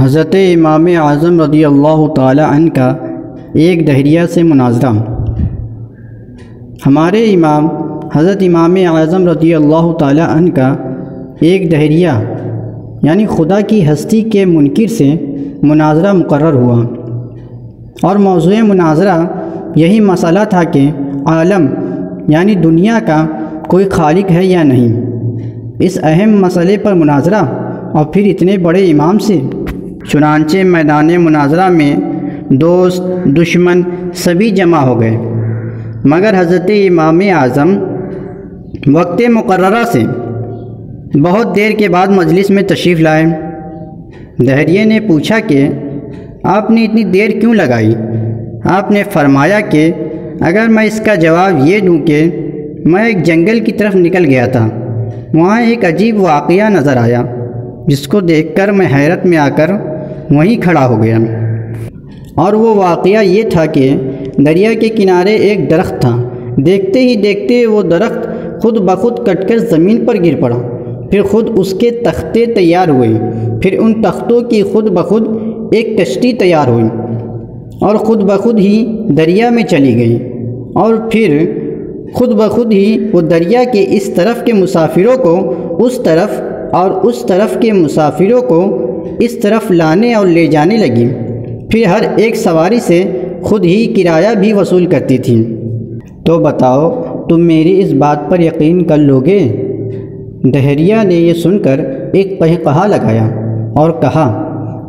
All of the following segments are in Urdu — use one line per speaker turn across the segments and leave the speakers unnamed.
حضرت امام اعظم رضی اللہ تعالی عنہ کا ایک دہریہ سے مناظرہ۔ ہمارے امام حضرت امام اعظم رضی اللہ تعالی عنہ کا ایک دہریہ یعنی خدا کی ہستی کے منکر سے مناظرہ مقرر ہوا، اور موضوع مناظرہ یہی مسئلہ تھا کہ عالم یعنی دنیا کا کوئی خالق ہے یا نہیں۔ اس اہم مسئلے پر مناظرہ، اور پھر اتنے بڑے امام سے۔ چنانچہ میدان مناظرہ میں دوست دشمن سبھی جمع ہو گئے، مگر حضرت امام اعظم وقت مقررہ سے بہت دیر کے بعد مجلس میں تشریف لائے۔ دہریے نے پوچھا کہ آپ نے اتنی دیر کیوں لگائی؟ آپ نے فرمایا کہ اگر میں اس کا جواب یہ دوں کہ میں ایک جنگل کی طرف نکل گیا تھا، وہاں ایک عجیب واقعہ نظر آیا جس کو دیکھ کر میں حیرت میں آ کر وہیں کھڑا ہو گیا، اور وہ واقعہ یہ تھا کہ دریا کے کنارے ایک درخت تھا۔ دیکھتے ہی دیکھتے وہ درخت خود بخود کٹ کر زمین پر گر پڑا، پھر خود اس کے تختے تیار ہوئے، پھر ان تختوں کی خود بخود ایک کشتی تیار ہوئی اور خود بخود ہی دریا میں چلی گئی، اور پھر خود بخود ہی وہ دریا کے اس طرف کے مسافروں کو اس طرف اور اس طرف کے مسافروں کو اس طرف لانے اور لے جانے لگی، پھر ہر ایک سواری سے خود ہی کرایہ بھی وصول کرتی تھی۔ تو بتاؤ تم میری اس بات پر یقین کر لوگے؟ دہریہ نے یہ سن کر ایک قہقہا لگایا اور کہا،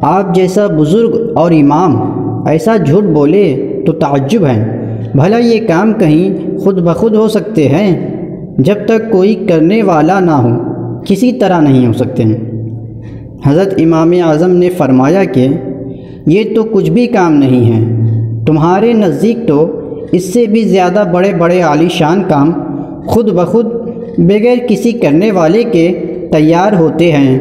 آپ جیسا بزرگ اور امام ایسا جھوٹ بولے تو تعجب ہے۔ بھلا یہ کام کہیں خود بخود ہو سکتے ہیں؟ جب تک کوئی کرنے والا نہ ہو کسی طرح نہیں ہو سکتے۔ حضرت امام اعظم نے فرمایا کہ یہ تو کچھ بھی کام نہیں ہے، تمہارے نزدیک تو اس سے بھی زیادہ بڑے بڑے عالی شان کام خود بخود بغیر کسی کرنے والے کے تیار ہوتے ہیں۔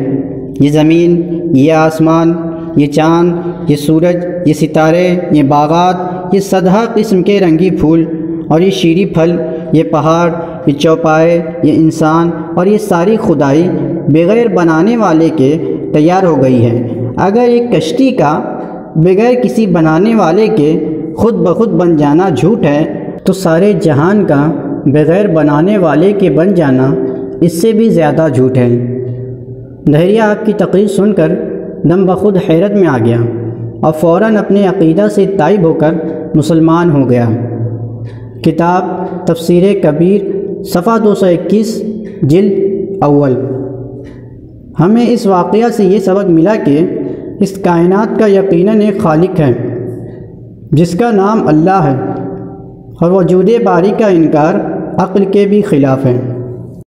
یہ زمین، یہ آسمان، یہ چاند، یہ سورج، یہ ستارے، یہ باغات، یہ صدہا قسم کے رنگی پھول اور یہ شیریں پھل، یہ پہاڑ، یہ چوپائے، یہ انسان اور یہ ساری خدائی بغیر بنانے والے کے تیار ہو گئی ہے۔ اگر ایک کشتی کا بغیر کسی بنانے والے کے خود بخود بن جانا جھوٹ ہے، تو سارے جہان کا بغیر بنانے والے کے بن جانا اس سے بھی زیادہ جھوٹ ہے۔ دہریہ آپ کی تقریر سن کر دم بخود حیرت میں آ گیا اور فوراً اپنے عقیدہ سے تائب ہو کر مسلمان ہو گیا۔ کتاب تفسیر کبیر صفحہ 221 جلد اول۔ ہمیں اس واقعہ سے یہ سبق ملا کہ اس کائنات کا یقیناً ایک خالق ہے جس کا نام اللہ ہے، اور وجود باری کا انکار عقل کے بھی خلاف ہے۔